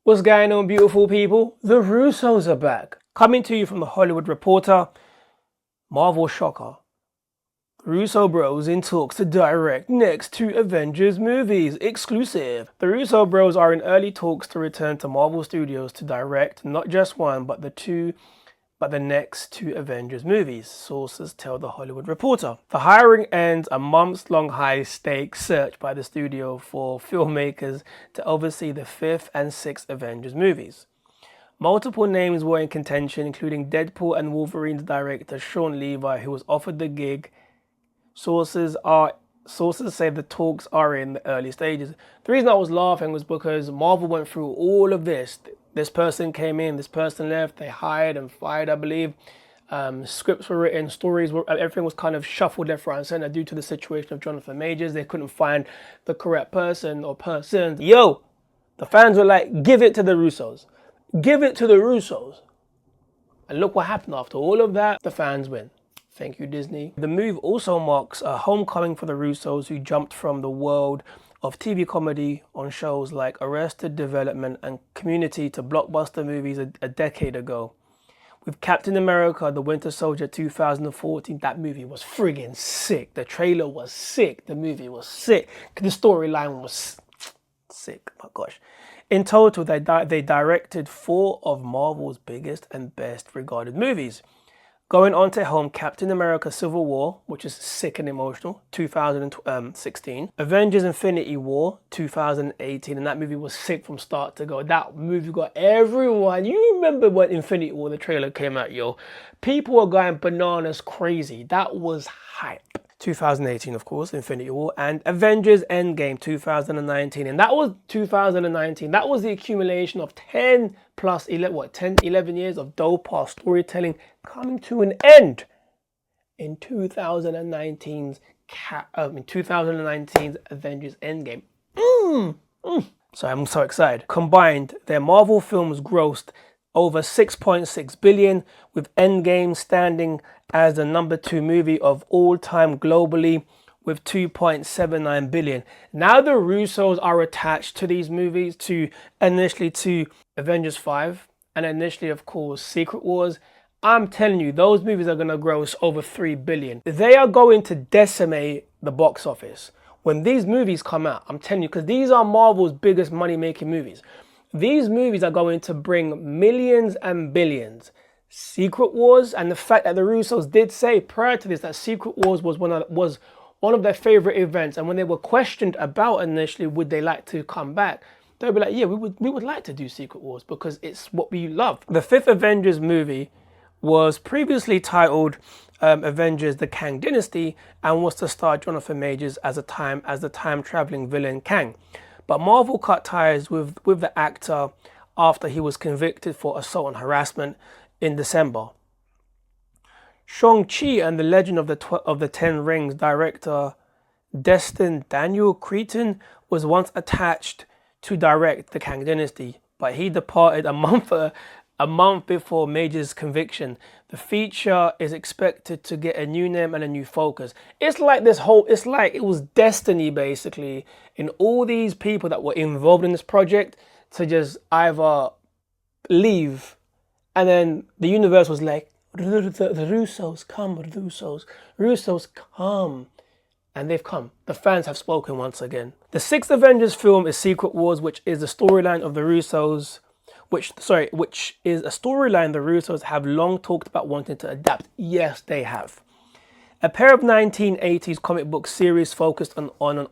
What's going on, beautiful people? The Russos are back. Coming to you from the Hollywood Reporter. Marvel shocker. The Russo Bros in talks to direct next 2 Avengers movies. Exclusive. The Russo Bros are in early talks to return to Marvel Studios to direct not just one, but the next 2 Avengers movies, sources tell the Hollywood Reporter. The hiring ends a months-long high-stakes search by the studio for filmmakers to oversee the 5th and 6th Avengers movies. Multiple names were in contention, including Deadpool and Wolverine's director Sean Levi, who was offered the gig. Sources say the talks are in the early stages. The reason I was laughing was because Marvel went through all of this. This person came in, this person left, they hired and fired, I believe. Scripts were written, everything was kind of shuffled left, right, and center due to the situation of Jonathan Majors. They couldn't find the correct person or persons. Yo, the fans were like, give it to the Russos. Give it to the Russos. And look what happened after all of that. The fans win. Thank you, Disney. The move also marks a homecoming for the Russos, who jumped from the world of TV comedy on shows like Arrested Development and Community to blockbuster movies a decade ago. With Captain America, The Winter Soldier 2014, that movie was friggin' sick. The trailer was sick. The movie was sick. The storyline was sick. My gosh. In total, they directed 4 of Marvel's biggest and best regarded movies. Going on to helm Captain America Civil War, which is sick and emotional, 2016. Avengers Infinity War, 2018, and that movie was sick from start to go. That movie got everyone. You remember when Infinity War, the trailer came out, yo? People were going bananas crazy. That was hype. 2018, of course, Infinity War, and Avengers Endgame 2019. And that was 2019. That was the accumulation of 10 plus 11 years of dope-ass storytelling coming to an end in 2019's Avengers Endgame. So I'm so excited. Combined, their Marvel films grossed over $6.6 billion, with Endgame standing as the number 2 movie of all time globally with $2.79 billion. Now the Russos are attached to these movies, initially to Avengers 5 and initially, of course, Secret Wars. I'm telling you, those movies are going to gross over $3 billion. They are going to decimate the box office when these movies come out. I'm telling you, because these are Marvel's biggest money-making movies. These movies are going to bring millions and billions. Secret Wars, and the fact that the Russos did say prior to this that Secret Wars was one of their favorite events, and when they were questioned about initially would they like to come back, they'll be like, yeah, we would like to do Secret Wars because it's what we love. The 5th Avengers movie was previously titled Avengers: The Kang Dynasty and was to star Jonathan Majors as the time-traveling villain Kang. But Marvel cut ties with the actor after he was convicted for assault and harassment in December. Shang-Chi and the Legend of the Ten Rings director Destin Daniel Cretton was once attached to direct the Kang Dynasty, but he departed a month before Major's conviction. The feature is expected to get a new name and a new focus. It's like it was destiny, basically, in all these people that were involved in this project to just either leave, and then the universe was like, the Russos come, Russos come. And they've come. The fans have spoken once again. The 6th Avengers film is Secret Wars, which is the storyline of the Russos, which is a storyline the Russos have long talked about wanting to adapt. Yes, they have. A pair of 1980s comic book series focused on an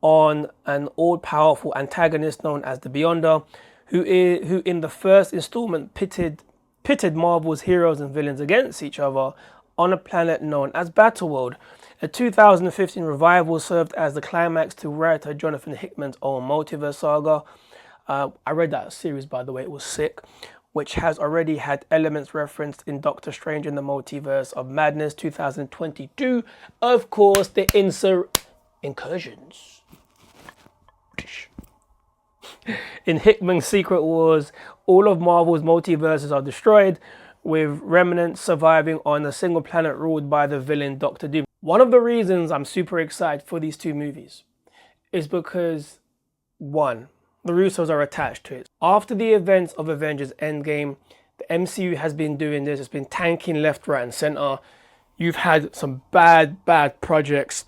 all-powerful antagonist known as the Beyonder, who in the first installment pitted Marvel's heroes and villains against each other on a planet known as Battleworld. A 2015 revival served as the climax to writer Jonathan Hickman's own multiverse saga. I read that series, by the way, it was sick, which has already had elements referenced in Doctor Strange in the Multiverse of Madness 2022. Of course, the incursions. In Hickman's Secret Wars, all of Marvel's multiverses are destroyed, with remnants surviving on a single planet ruled by the villain Doctor Doom. One of the reasons I'm super excited for these 2 movies is because, one, the Russos are attached to it. After the events of Avengers Endgame, the MCU has been doing this. It's been tanking left, right, and center. You've had some bad projects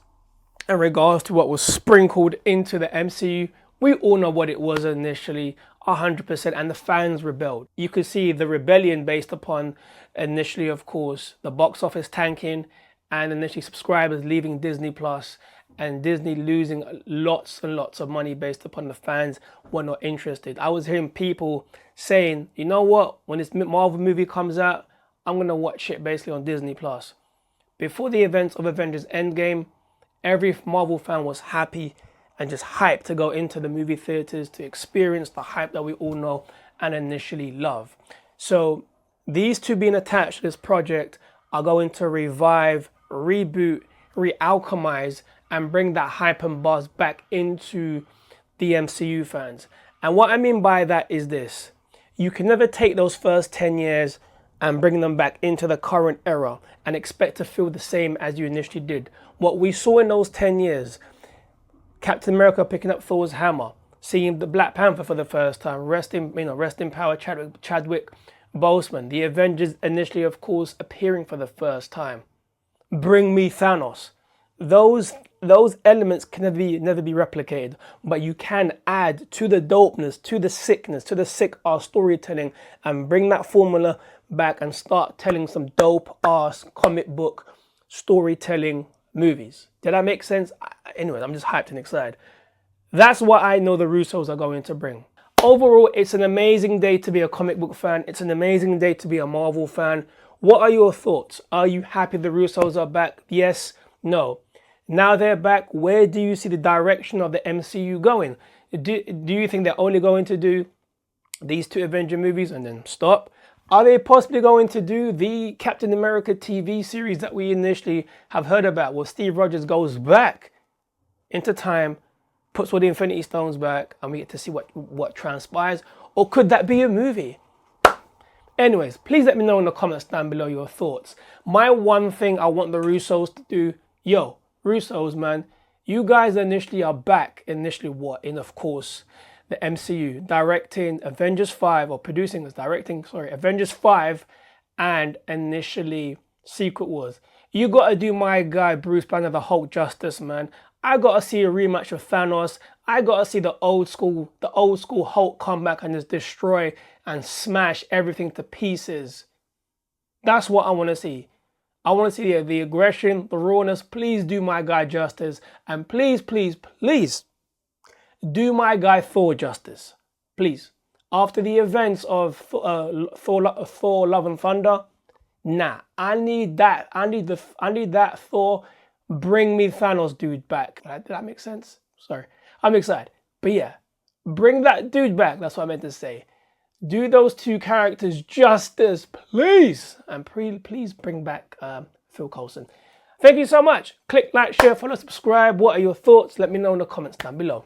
in regards to what was sprinkled into the MCU. We all know what it was initially, 100%, and the fans rebelled. You could see the rebellion based upon initially, of course, the box office tanking and initially subscribers leaving Disney Plus and Disney losing lots and lots of money based upon the fans were not interested. I was hearing people saying, you know what, when this Marvel movie comes out, I'm going to watch it basically on Disney Plus. Before the events of Avengers Endgame, every Marvel fan was happy and just hyped to go into the movie theaters to experience the hype that we all know and initially love. So these two being attached to this project are going to revive, reboot, re-alchemize, and bring that hype and buzz back into the MCU fans. And what I mean by that is this. You can never take those first 10 years and bring them back into the current era and expect to feel the same as you initially did. What we saw in those 10 years, Captain America picking up Thor's hammer, seeing the Black Panther for the first time, rest in power Chadwick Boseman, the Avengers initially, of course, appearing for the first time. Bring me Thanos. Those elements can never be replicated, but you can add to the dopeness, to the sickness, to the sick ass storytelling, and bring that formula back and start telling some dope ass comic book storytelling movies. Did that make sense? Anyways, I'm just hyped and excited. That's what I know the Russos are going to bring. Overall, it's an amazing day to be a comic book fan. It's an amazing day to be a Marvel fan. What are your thoughts? Are you happy the Russos are back? Yes? No? Now they're back, where do you see the direction of the MCU going? Do you think they're only going to do these two Avenger movies and then stop? Are they possibly going to do the Captain America TV series that we initially have heard about, where Steve Rogers goes back into time, puts all the Infinity Stones back, and we get to see what transpires? Or could that be a movie? Anyways, please let me know in the comments down below your thoughts. My one thing I want the Russos to do, Russos, man, you guys initially are back. Initially what? In, of course, the MCU. Directing Avengers 5, or producing, Avengers 5 and initially Secret Wars. You got to do my guy Bruce Banner, the Hulk, justice, man. I got to see a rematch of Thanos. I got to see the old school Hulk come back and just destroy and smash everything to pieces. That's what I want to see. I want to see the aggression, the rawness. Please do my guy justice. And please, please, please do my guy Thor justice. Please. After the events of Thor Love and Thunder, nah. I need that. I need that Thor. Bring me Thanos dude back. Did that make sense? Sorry. I'm excited. But yeah, bring that dude back. That's what I meant to say. Do those two characters justice, please. And please bring back Phil Coulson. Thank you so much. Click like, share, follow, subscribe. What are your thoughts? Let me know in the comments down below.